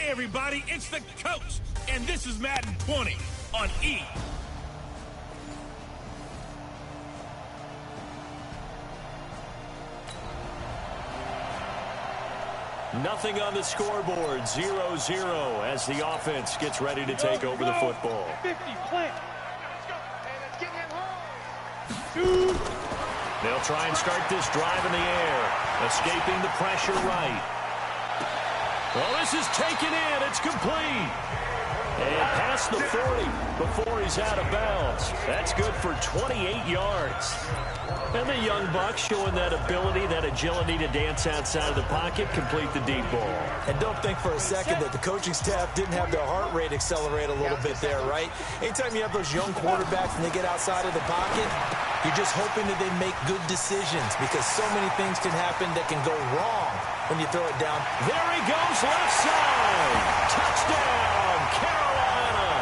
Hey, everybody, it's the coach, and this is Madden 20 on E! Nothing on the scoreboard, 0-0 as the offense gets ready to take over the football. 50, play. They'll try and start this drive in the air, escaping the pressure right. Well, this is taken in. It's complete. And past the 40 before he's out of bounds. That's good for 28 yards. And the young buck showing that ability, that agility to dance outside of the pocket, complete the deep ball. And don't think for a second that the coaching staff didn't have their heart rate accelerate a little bit there, right? Anytime you have those young quarterbacks and they get outside of the pocket, you're just hoping that they make good decisions because so many things can happen that can go wrong when you throw it down. There he goes, left side. Touchdown, Carolina.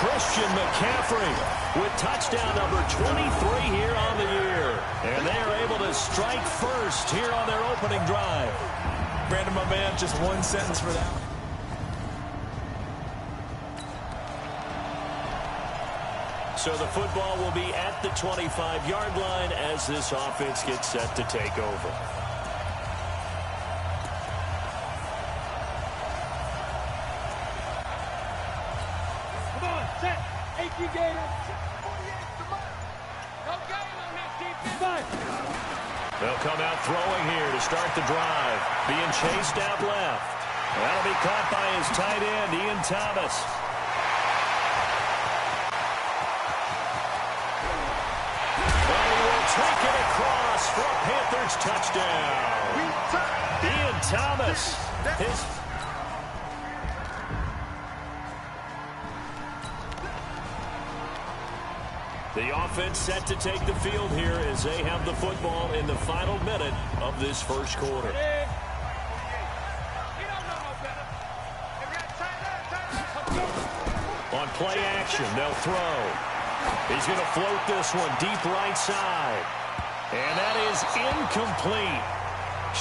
Christian McCaffrey with touchdown number 23 here on the year. And they are able to strike first here on their opening drive. Brandon, my man, just one sentence for that. So the football will be at the 25-yard line as this offense gets set to take over. Come on, set. AP game. No game on this defense. They'll come out throwing here to start the drive. Being chased out left. That'll be caught by his tight end, Ian Thomas. Take it across for a Panthers touchdown. Ian Thomas. The offense set to take the field here as they have the football in the final minute of this first quarter. On play action, they'll throw. He's going to float this one deep right side. And that is incomplete.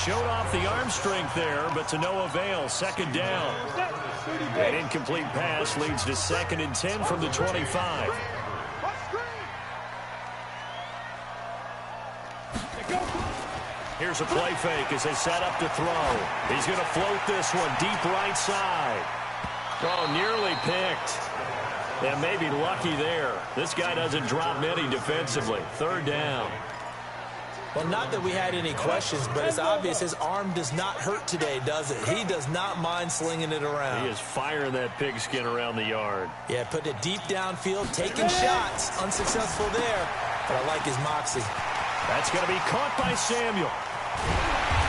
Showed off the arm strength there, but to no avail. Second down. An incomplete pass leads to 2nd and 10 from the 25. Here's a play fake as they set up to throw. He's going to float this one deep right side. Oh, nearly picked. And maybe lucky there. This guy doesn't drop many defensively. 3rd down. Well, not that we had any questions, but it's obvious his arm does not hurt today, does it? He does not mind slinging it around. He is firing that pigskin around the yard. Yeah, putting it deep downfield, taking shots. Unsuccessful there, but I like his moxie. That's going to be caught by Samuel.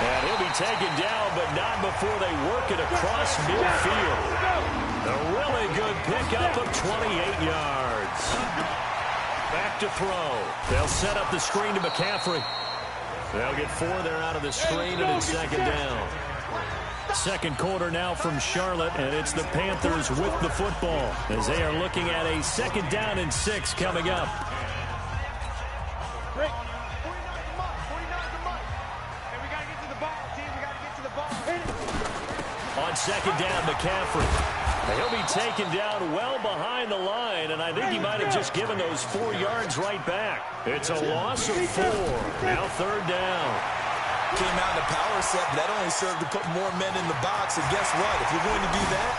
And he'll be taken down, but not before they work it across midfield. A really good pickup of 28 yards. Back to throw. They'll set up the screen to McCaffrey. They'll get 4 there out of the screen, and it's 2nd down. Second quarter now from Charlotte, and it's the Panthers with the football as they are looking at a 2nd down and 6 coming up. On 2nd down, McCaffrey. He'll be taken down well behind the line, and I think he might have just given those 4 yards right back. It's a loss of 4. Now 3rd down. Came out in a power set, but that only served to put more men in the box. And guess what? If you're going to do that,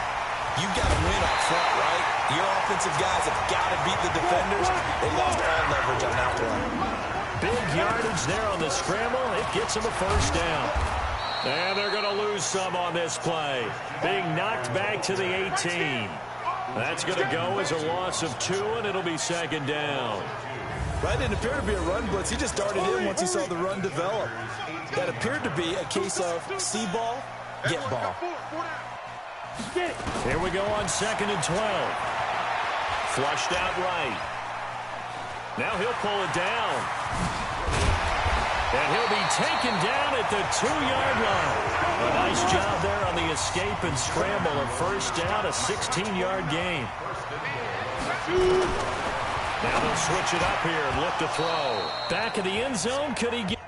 you've got to win up front, right? Your offensive guys have got to beat the defenders. They lost all leverage on that one. Big yardage there on the scramble. It gets him a 1st down. And they're going to lose some on this play. Being knocked back to the 18. That's going to go as a loss of 2, and it'll be 2nd down. Right, it appeared to be a run blitz. He just darted in once he saw the run develop. That appeared to be a case of see ball, get ball. Here we go on 2nd and 12. Flushed out right. Now he'll pull it down. And he'll be taken down at the 2-yard line. A nice job there on the escape and scramble. A 1st down, a 16-yard gain. Now they'll switch it up here and look to throw. Back of the end zone, could he get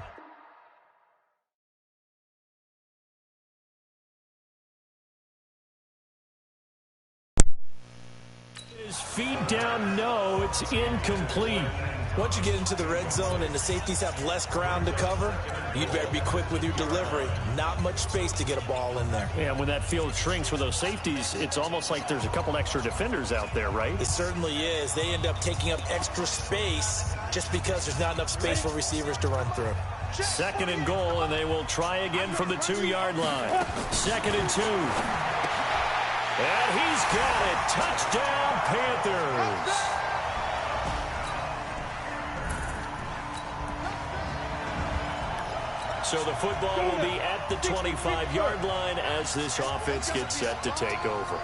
His feet down, no, it's incomplete. Once you get into the red zone and the safeties have less ground to cover, you'd better be quick with your delivery. Not much space to get a ball in there. Yeah, when that field shrinks with those safeties, it's almost like there's a couple extra defenders out there, right? It certainly is. They end up taking up extra space just because there's not enough space for receivers to run through. 2nd and goal, and they will try again from the 2-yard line. 2nd and 2. And he's got it. Touchdown, Panthers. So the football will be at the 25-yard line as this offense gets set to take over.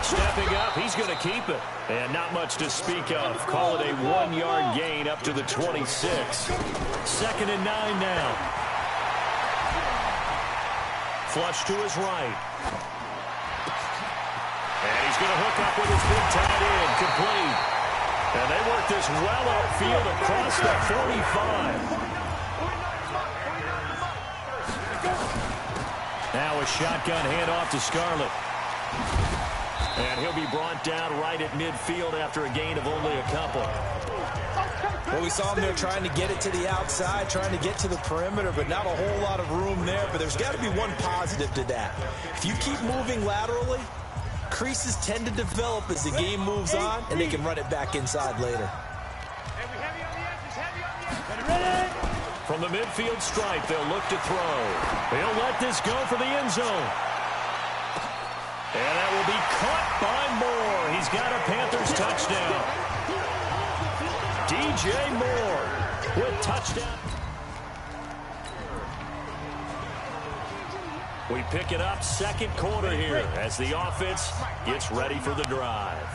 Stepping up, he's going to keep it. And not much to speak of. Call it a 1-yard gain up to the 26. 2nd and 9 now. Flush to his right. And he's going to hook up with his big tight end. Complete. And they work this well upfield across the 45. Now a shotgun handoff to Scarlett. And he'll be brought down right at midfield after a gain of only a couple. Well, we saw him there trying to get it to the outside, trying to get to the perimeter, but not a whole lot of room there. But there's got to be one positive to that. If you keep moving laterally, creases tend to develop as the game moves on, and they can run it back inside later. From the midfield stripe, they'll look to throw. He'll let this go for the end zone. And that will be caught by Moore. He's got a Panthers touchdown. DJ Moore with touchdown. We pick it up 2nd quarter here as the offense gets ready for the drive.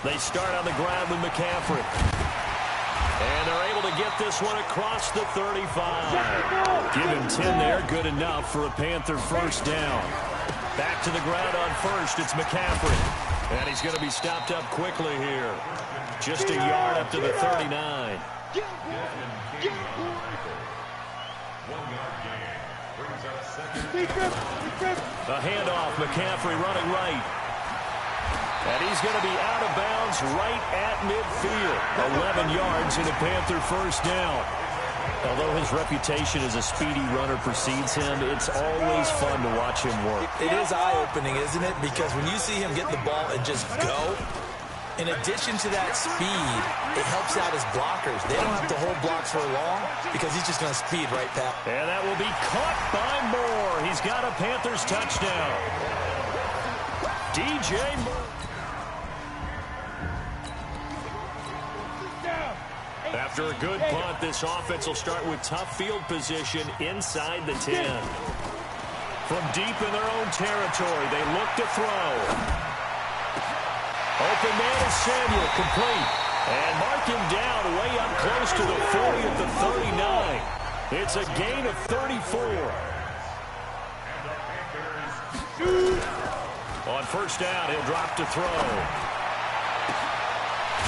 They start on the ground with McCaffrey. And they're able to get this one across the 35. Give him 10 there, good enough for a Panther first down. Back to the ground on first, it's McCaffrey. And he's going to be stopped up quickly here. Just a yard up to the 39. A handoff, McCaffrey running right. And he's going to be out of bounds right at midfield. 11 yards and a Panther first down. Although his reputation as a speedy runner precedes him, it's always fun to watch him work. It is eye-opening, isn't it? Because when you see him get the ball and just go, in addition to that speed, it helps out his blockers. They don't have to hold blocks for long because he's just going to speed right past. And that will be caught by Moore. He's got a Panthers touchdown. DJ Moore. After a good punt, this offense will start with tough field position inside the 10. From deep in their own territory, they look to throw. Open man is Samuel, complete. And mark him down way up close to the 40 at the 39. It's a gain of 34. On first down, he'll drop to throw.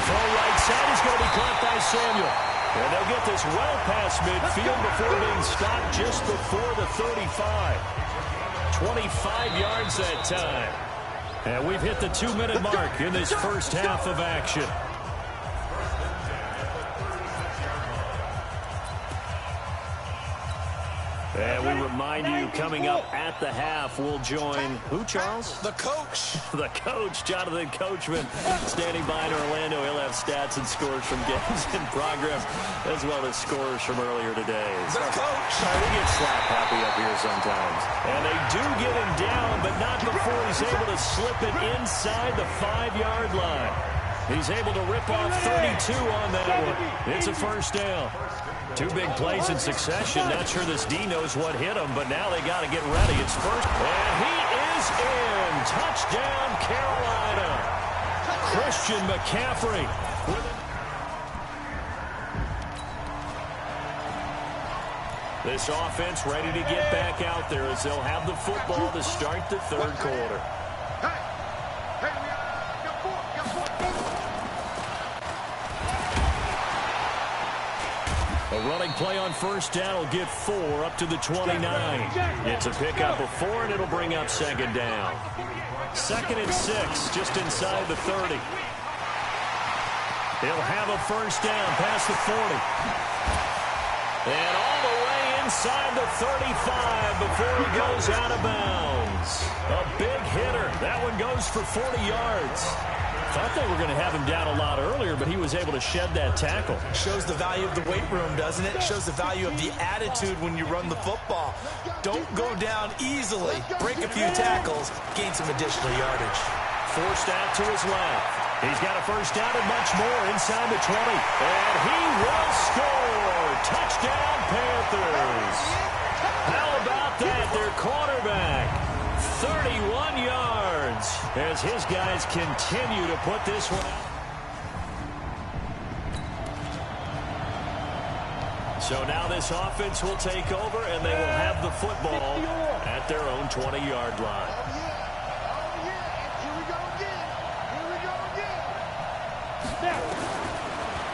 Throw right side is going to be caught by Samuel. And they'll get this well past midfield before being stopped just before the 35. 25 yards that time. And we've hit the 2-minute mark in this first half of action. And we remind you, coming up at the half, we'll join who, Charles? The coach. The coach, Jonathan Coachman, standing by in Orlando. He'll have stats and scores from games in progress, as well as scores from earlier today. The coach. We get slap happy up here sometimes. And they do get him down, but not before he's able to slip it inside the 5-yard line. He's able to rip off 32 on that one. It's a first down. 2 big plays in succession. Not sure this D knows what hit him, but now they got to get ready. It's first. And he is in. Touchdown, Carolina. Christian McCaffrey. This offense ready to get back out there as they'll have the football to start the third quarter. A Running play on first down will get 4 up to the 29. It's a pickup of 4, and it'll bring up second down. 2nd and 6, just inside the 30. He'll have a first down past the 40. And all the way inside the 35 before he goes out of bounds. A big hitter. That one goes for 40 yards. Thought they were going to have him down a lot earlier, but he was able to shed that tackle. Shows the value of the weight room, doesn't it? Shows the value of the attitude when you run the football. Don't go down easily. Break a few tackles. Gain some additional yardage. Forced out to his left. He's got a first down and much more inside the 20. And he will score. Touchdown, Panthers. How about that? Their quarterback. 31 yards as his guys continue to put this one out. So now this offense will take over, and they will have the football at their own 20-yard line.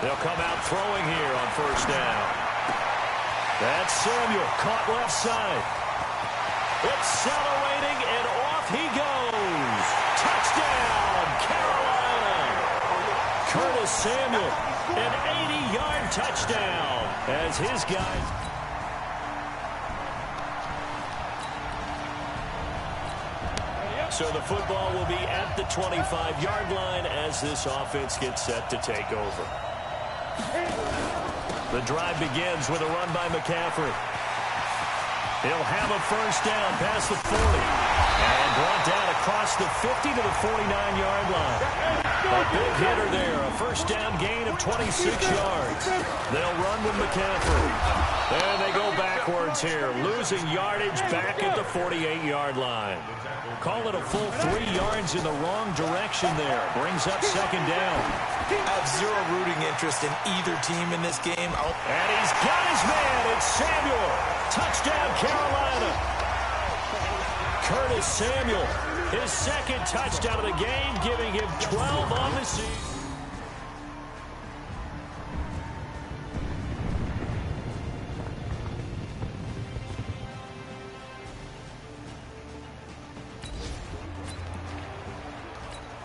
They'll come out throwing here on first down. That's Samuel, caught left side. Accelerating, and off he goes. Touchdown, Carolina. Curtis Samuel, an 80-yard touchdown as his guys. So the football will be at the 25-yard line as this offense gets set to take over. The drive begins with a run by McCaffrey. He'll have a first down past the 40. And brought down across the 50 to the 49-yard line. A big hitter there. A first down gain of 26 yards. They'll run with McCaffrey. And they go backwards here. Losing yardage back at the 48-yard line. Call it a full 3 yards in the wrong direction there. Brings up second down. I have zero rooting interest in either team in this game. And he's got his man. It's Samuel. Touchdown, Carolina. Curtis Samuel, his second touchdown of the game, giving him 12 on the season.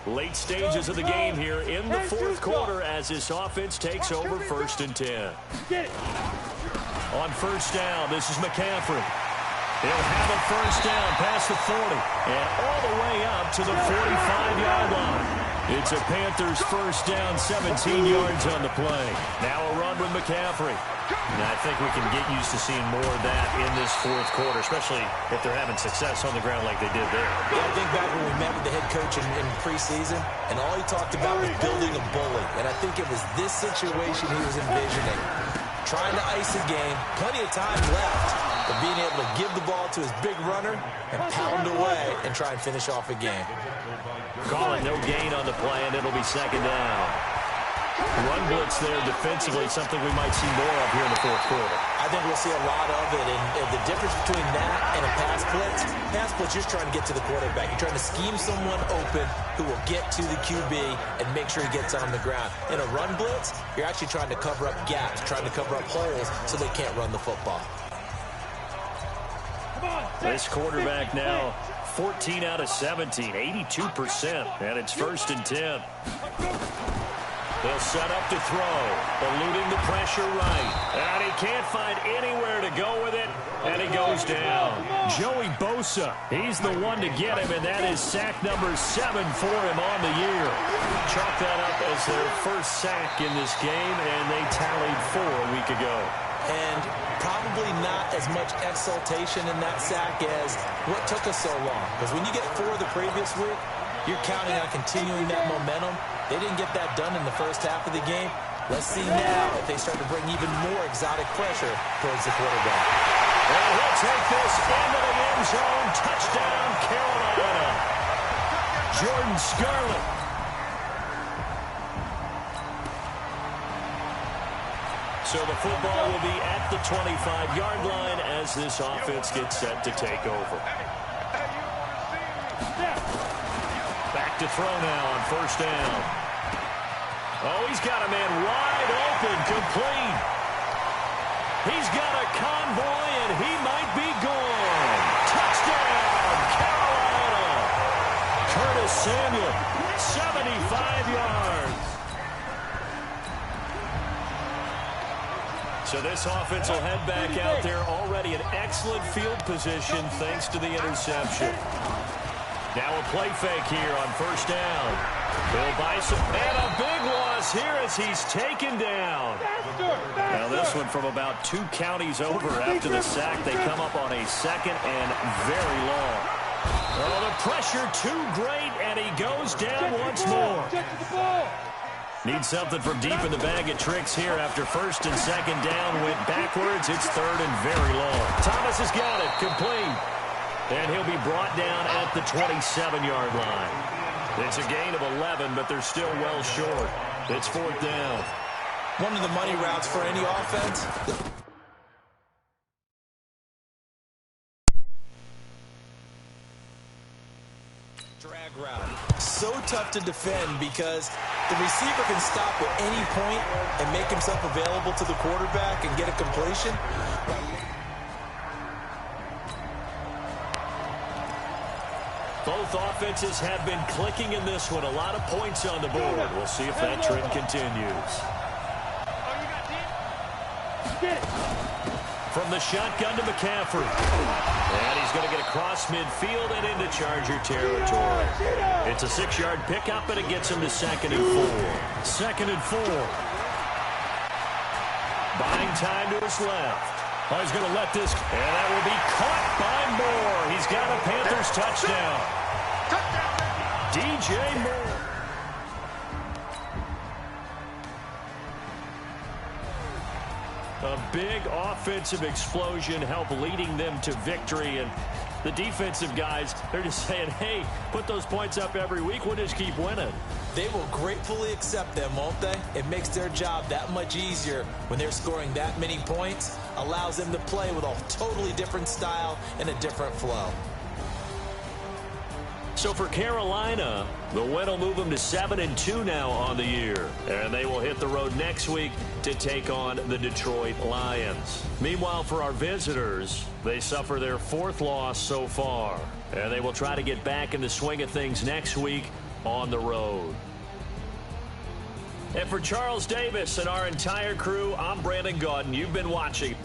Late stages of the game here in the fourth quarter as this offense takes over 1st and 10. On first down, this is McCaffrey. He'll have a first down past the 40 and all the way up to the 45-yard line. It's a Panthers first down, 17 yards on the play. Now a run with McCaffrey. And I think we can get used to seeing more of that in this fourth quarter, especially if they're having success on the ground like they did there. Yeah, I think back when we met with the head coach in preseason, and all he talked about was building a bully. And I think it was this situation he was envisioning. Trying to ice the game, plenty of time left, but being able to give the ball to his big runner and pound away and try and finish off a game. Call it no gain on the play, and it'll be second down. Run blitz there defensively, something we might see more of here in the fourth quarter. I think we'll see a lot of it, and the difference between that and a pass blitz, you're just trying to get to the quarterback. You're trying to scheme someone open who will get to the QB and make sure he gets on the ground. In a run blitz, you're actually trying to cover up gaps, trying to cover up holes so they can't run the football. This quarterback now 14 out of 17, 82%, and it's 1st and 10. They'll set up to throw, eluding the pressure right. And he can't find anywhere to go with it, and he goes down. Joey Bosa, he's the one to get him, and that is sack number 7 for him on the year. Chalk that up as their first sack in this game, and they tallied 4 a week ago. And probably not as much exultation in that sack as what took us so long. Because when you get 4 the previous week, you're counting on continuing that momentum. They didn't get that done in the first half of the game. Let's see now if they start to bring even more exotic pressure towards the quarterback. And he'll take this into the end zone. Touchdown, Carolina. Jordan Scarlett. So the football will be at the 25-yard line as this offense gets set to take over. Back to throw now on first down. Oh, he's got a man wide open, complete. He's got a convoy, and he might be gone. Touchdown, Carolina. Curtis Samuel, 75 yards. So this offense will head back out there already in excellent field position thanks to the interception. Now a play fake here on first down. Bill Bison, and a big loss here as he's taken down. Now this one from about 2 counties over after the sack. They come up on a second and very long. Oh, the pressure too great, and he goes down once more. Needs something from deep in the bag of tricks here after first and second down. Went backwards. It's third and very long. Thomas has got it. Complete. And he'll be brought down at the 27-yard line. It's a gain of 11, but they're still well short. It's fourth down. One of the money routes for any offense. Drag route. So tough to defend because the receiver can stop at any point and make himself available to the quarterback and get a completion. Both offenses have been clicking in this one. A lot of points on the board. We'll see if that trend continues. From the shotgun to McCaffrey. And he's going to get across midfield and into Charger territory. It's a 6-yard pickup, and it gets him to 2nd and 4. 2nd and 4. Buying time to his left. Oh, he's going to let this, and that will be caught by Moore. He's got a Panthers touchdown. DJ Moore. A big offensive explosion helped leading them to victory, and the defensive guys, they're just saying, hey, put those points up every week. We'll just keep winning. They will gratefully accept them, won't they? It makes their job that much easier when they're scoring that many points. Allows them to play with a totally different style and a different flow. So for Carolina, the win will move them to 7-2 now on the year. And they will hit the road next week to take on the Detroit Lions. Meanwhile, for our visitors, they suffer their 4th loss so far. And they will try to get back in the swing of things next week on the road. And for Charles Davis and our entire crew, I'm Brandon Gaudin. You've been watching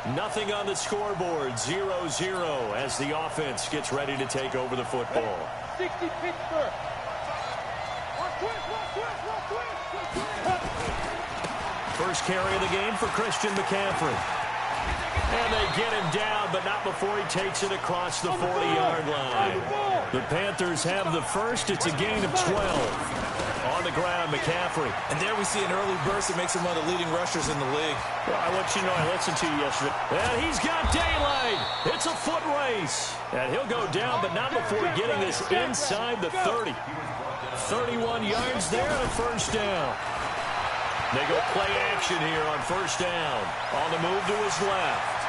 Nothing on the scoreboard, 0-0 as the offense gets ready to take over the football. 60 Pittsburgh. First carry of the game for Christian McCaffrey. And they get him down, but not before he takes it across the 40-yard line. The Panthers have the first. It's a gain of 12. On the ground, McCaffrey. And there we see an early burst that makes him one of the leading rushers in the league. Well, I want you to know I listened to you yesterday. And he's got daylight. It's a foot race. And he'll go down, but not before getting this inside the 30. 31 yards there and a first down. They go play action here on first down. On the move to his left.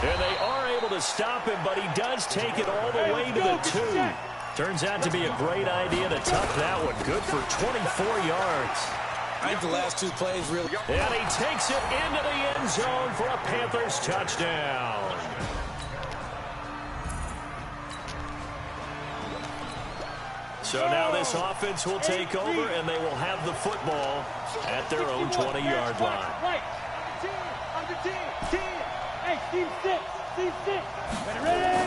And they are able to stop him, but he does take it all the way to the 2. Turns out to be a great idea to tuck that one. Good for 24 yards. I think the last 2 plays really... And he takes it into the end zone for a Panthers touchdown. So now this offense will take over, and they will have the football at their own 20-yard line. Right. On the team. Hey, team 6. Team 6. Ready?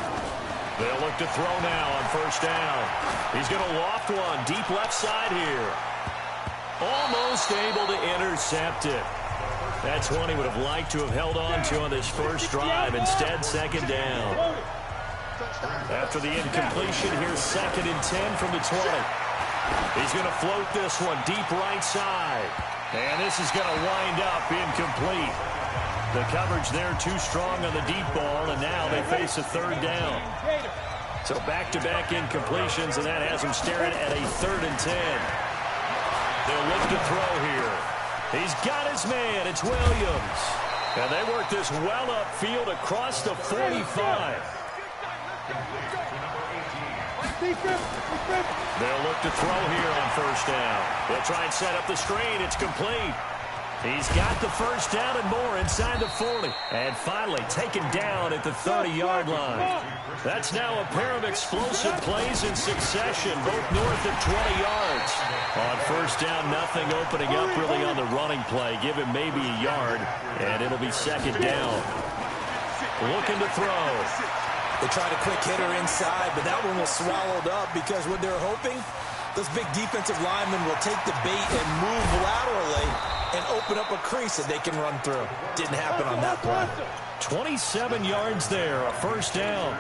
They'll look to throw now on first down. He's going to loft one deep left side here. Almost able to intercept it. That's one he would have liked to have held on to on this first drive. Instead, second down. After the incompletion, here's 2nd and 10 from the 20. He's going to float this one deep right side. And this is going to wind up incomplete. The coverage there too strong on the deep ball, and now they face a third down. So back-to-back incompletions, and that has them staring at a 3rd and 10. They'll look to throw here. He's got his man. It's Williams. And they work this well upfield across the 45. They'll look to throw here on first down. They'll try and set up the screen. It's complete. He's got the first down and more inside the 40. And finally taken down at the 30-yard line. That's now a pair of explosive plays in succession, both north of 20 yards. On first down, nothing opening up really on the running play. Give him maybe a yard, and it'll be second down. Looking to throw. They tried a quick hitter inside, but that one was swallowed up because what they're hoping, those big defensive linemen will take the bait and move laterally and open up a crease that they can run through. Didn't happen on that play. 27 yards there, a first down.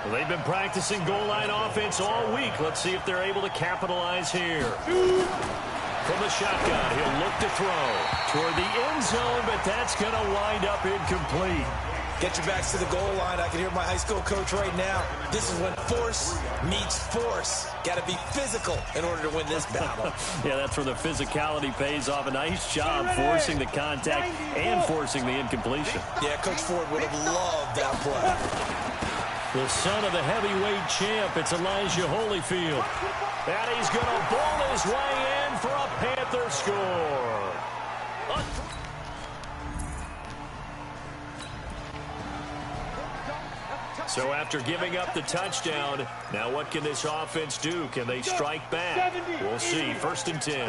Well, they've been practicing goal line offense all week. Let's see if they're able to capitalize here. From the shotgun, he'll look to throw toward the end zone, but that's going to wind up incomplete. Get your backs to the goal line. I can hear my high school coach right now. This is when force meets force. Got to be physical in order to win this battle. Yeah, that's where the physicality pays off. A nice job forcing the contact and forcing the incompletion. Yeah, Coach Ford would have loved that play. The son of the heavyweight champ, it's Elijah Holyfield. And he's going to ball his way in for a Panther score. So after giving up the touchdown, now what can this offense do? Can they strike back? We'll see. 1st and 10.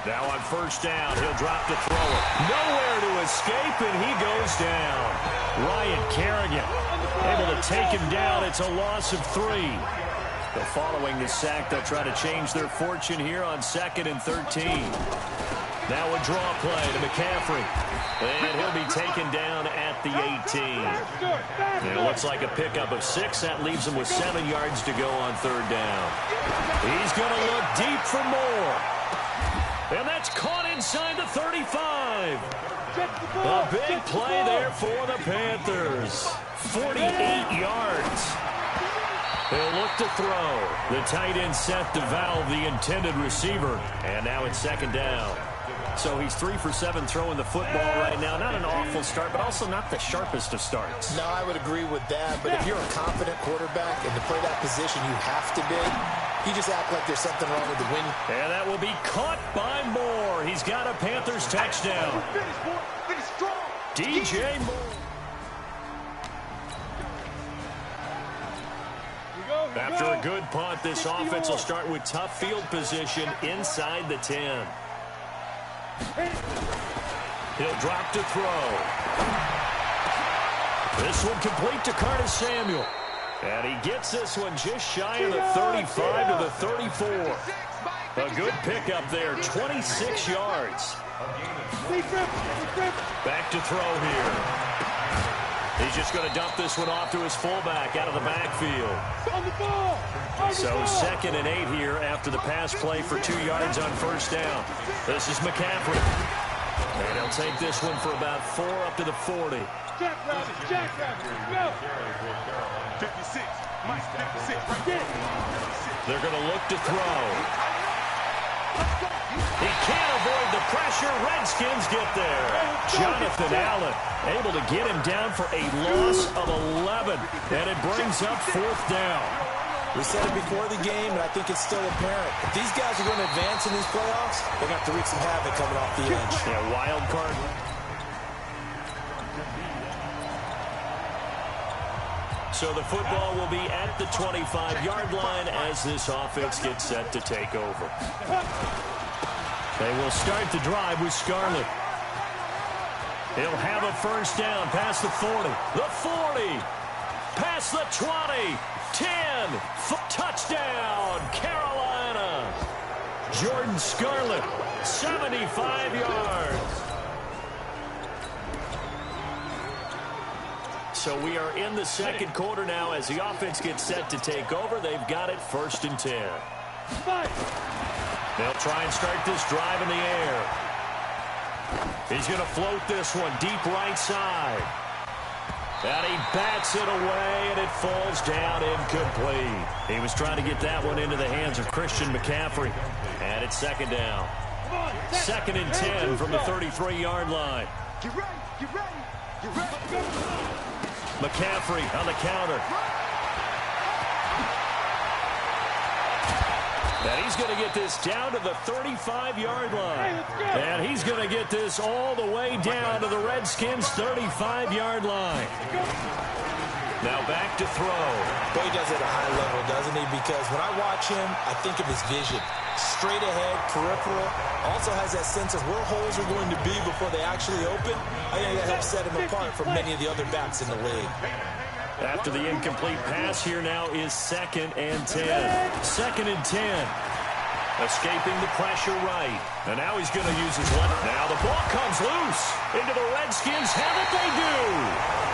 Now on first down, he'll drop the thrower. Nowhere to escape, and he goes down. Ryan Kerrigan able to take him down. It's a loss of 3. But following the sack, they'll try to change their fortune here on 2nd and 13. Now a draw play to McCaffrey. And he'll be taken down at the 18. And it looks like a pickup of 6. That leaves him with 7 yards to go on third down. He's going to look deep for more. And that's caught inside the 35. A big play there for the Panthers. 48 yards. He'll look to throw. The tight end set to valve the intended receiver. And now it's second down. So he's 3 for 7 throwing the football right now. Not an awful start, but also not the sharpest of starts. No, I would agree with that. But if you're a confident quarterback and to play that position, you have to be. You just act like there's something wrong with the win. And that will be caught by Moore. He's got a Panthers touchdown. DJ Moore. After a good punt, this offense will start with tough field position inside the 10. He'll drop to throw. This one complete to Curtis Samuel. And he gets this one just shy of the 35 to the 34. A good pickup there, 26 yards. Back to throw here. He's just going to dump this one off to his fullback out of the backfield. So 2nd and 8 here after the pass play for 2 yards on first down. This is McCaffrey. And he'll take this one for about 4 up to the 40. Go. 56. Mike, 56. Right there. They're going to look to throw. He can't avoid the pressure. Redskins get there. Jonathan Allen able to get him down for a loss of 11. And it brings up 4th down. We said it before the game, and I think it's still apparent. If these guys are going to advance in these playoffs, they're going to have to wreak some havoc coming off the edge. Yeah, wild card. So the football will be at the 25-yard line as this offense gets set to take over. They will start the drive with Scarlett. He'll have a first down past the 40. The 40. Past the 20. 10. Touchdown, Carolina. Jordan Scarlett, 75 yards. So we are in the second quarter now as the offense gets set to take over. They've got it 1st and 10. They'll try and start this drive in the air. He's going to float this one deep right side. And he bats it away, and it falls down incomplete. He was trying to get that one into the hands of Christian McCaffrey. And it's 2nd down. 2nd and 10 from the 33-yard line. Get ready, get ready, get ready. McCaffrey on the counter. And he's going to get this down to the 35-yard line. And he's going to get this all the way down to the Redskins' 35-yard line. Now back to throw. Boy, he does it at a high level, doesn't he? Because when I watch him, I think of his vision. Straight ahead, peripheral. Also has that sense of where holes are going to be before they actually open. I think that helps set him apart from many of the other backs in the league. After the incomplete pass, here now is 2nd and 10. 2nd and 10. Escaping the pressure right. And now he's going to use his left. Now the ball comes loose. Into the Redskins' hand that they do.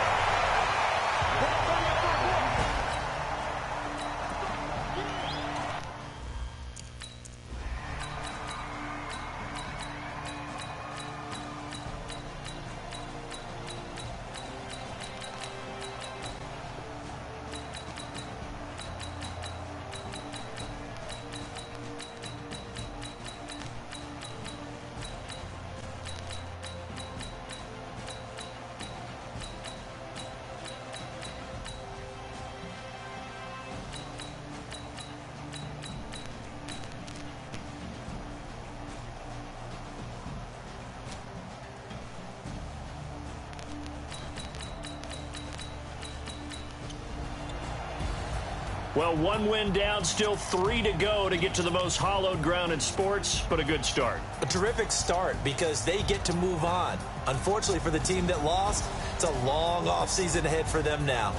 Well, 1 win down, still 3 to go to get to the most hallowed ground in sports, but a good start. A terrific start because they get to move on. Unfortunately for the team that lost, it's a long offseason ahead for them now.